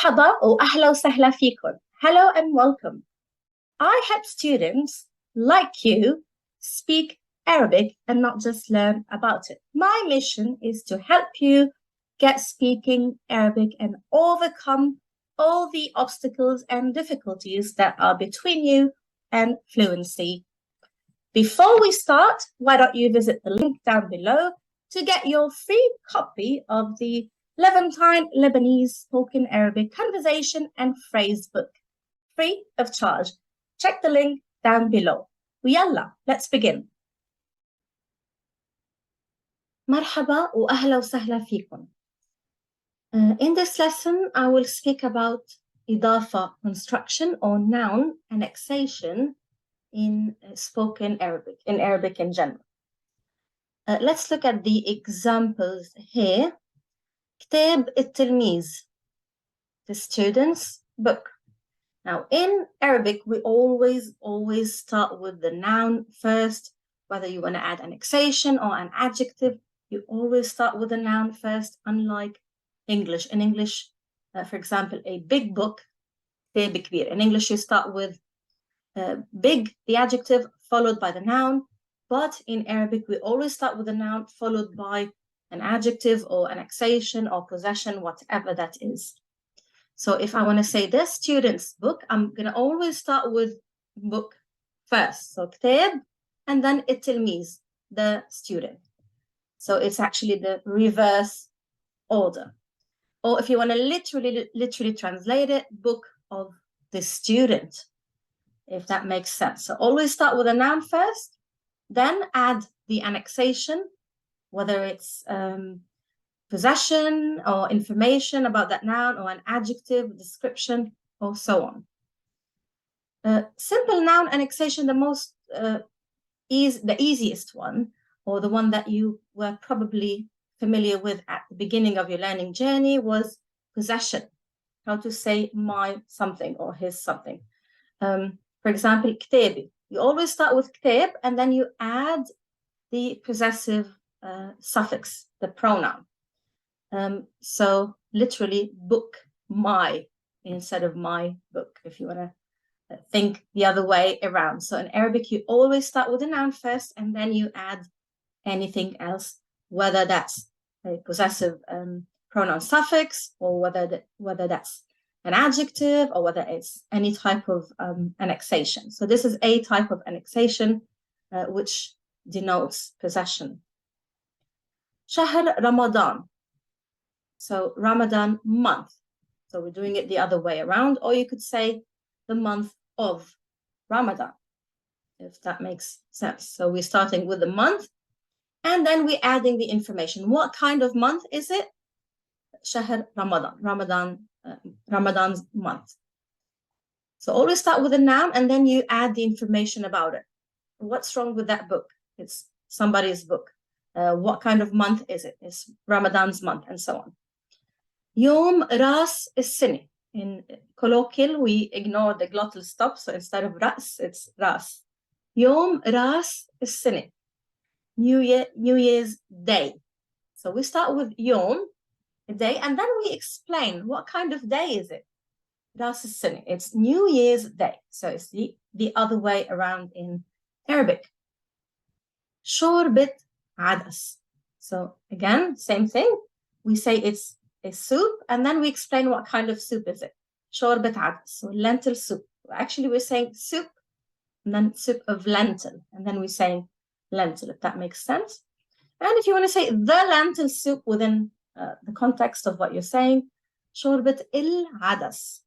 مرحبا وأهلا وسهلا فيكم. Hello and welcome. I help students like you speak Arabic and not just learn about it. My mission is to help you get speaking Arabic and overcome all the obstacles and difficulties that are between you and fluency. Before we start, why don't you visit the link down below to get your free copy of the Levantine Lebanese Spoken Arabic Conversation and Phrase Book, free of charge. Check the link down below. ويلا, let's begin. مرحبا وأهلا وسهلا فيكم. In this lesson, I will speak about Idafah construction or noun annexation in spoken Arabic, in Arabic in general. Let's look at the examples here. كتاب التلميذ, the student's book. Now, in Arabic, we always start with the noun first. Whether you want to add annexation or an adjective, you always start with the noun first, unlike English. In English, for example, a big book, كتاب كبير. In English, you start with big, the adjective, followed by the noun. But in Arabic, we always start with the noun, followed by an adjective or annexation or possession, whatever that is. So if I want to say this student's book, I'm going to always start with book first. So كتاب, and then التلميذ, the student. So it's actually the reverse order. Or if you want to literally translate it, book of the student, if that makes sense. So always start with a noun first, then add the annexation, whether it's possession or information about that noun or an adjective, description, or so on. Simple noun annexation, the easiest one, or the one that you were probably familiar with at the beginning of your learning journey, was possession. How to say my something or his something. For example, كتابي. You always start with كتاب and then you add the possessive suffix, the pronoun. So literally book, my, instead of my book, if you want to think the other way around. So in Arabic, you always start with a noun first, and then you add anything else, whether that's a possessive pronoun suffix, or whether that's an adjective, or whether it's any type of annexation. So this is a type of annexation which denotes possession. شهر رمضان. So Ramadan, month. So we're doing it the other way around, or you could say the month of Ramadan, if that makes sense. So we're starting with the month, and then we're adding the information. What kind of month is it? شهر رمضان, Ramadan's month. So always start with a noun, and then you add the information about it. What's wrong with that book? It's somebody's book. What kind of month is it? It's Ramadan's month, and so on. يوم راس السنة. In colloquial, we ignore the glottal stop, so instead of ras, it's ras. يوم راس السنة. New Year's Day. So we start with يوم, a day, and then we explain what kind of day is it. راس السنة. It's New Year's Day. So it's the other way around in Arabic. شوربة عدس. So again, same thing. We say it's a soup, and then we explain what kind of soup is it. شوربة عدس, so lentil soup. Actually, we're saying soup, and then soup of lentil, and then we're saying lentil, if that makes sense. And if you want to say the lentil soup within the context of what you're saying, شوربة العدس.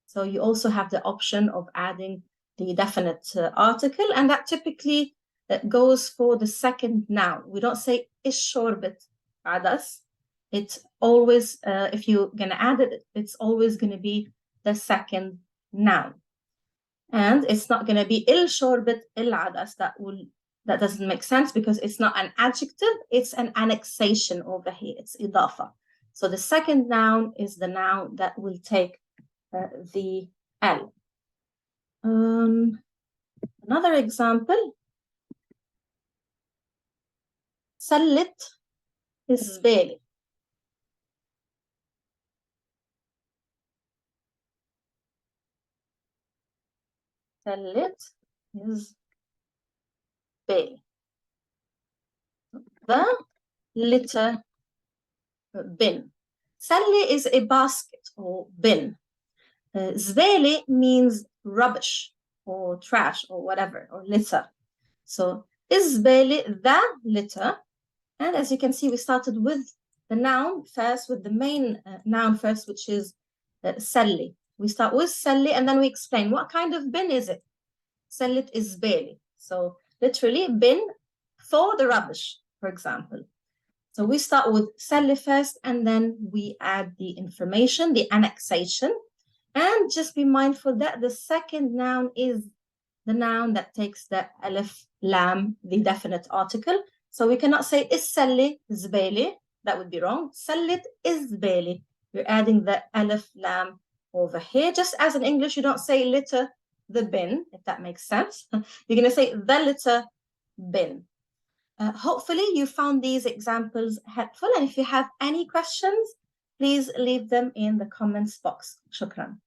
So you also have the option of adding the definite article, and that typically goes for the second noun. We don't say شوربة عدس. It's always, if you're going to add it, it's always going to be the second noun. And it's not going to be شوربة العدس. That doesn't make sense because it's not an adjective, it's an annexation over here. It's Idafah. So the second noun is the noun that will take the L. Another example. سلة. This is Bailey. سلة is بالي. The litter bin. سلة is a basket or bin. زبالة means rubbish or trash or whatever, or litter. So الزبالة, the litter. And as you can see, we started with the noun first, with the main noun first, which is سلة. We start with سلة and then we explain what kind of bin is it. سلة الزبالة. So literally bin for the rubbish, for example. So we start with سلة first and then we add the information, the annexation. And just be mindful that the second noun is the noun that takes the alif, lam, the definite article. So we cannot say السلة زبالة. That would be wrong. سلة الزبالة. You're adding the alif, lam over here. Just as in English, you don't say litter the bin, if that makes sense. You're going to say the litter bin. Hopefully you found these examples helpful. And if you have any questions, please leave them in the comments box. Shukran.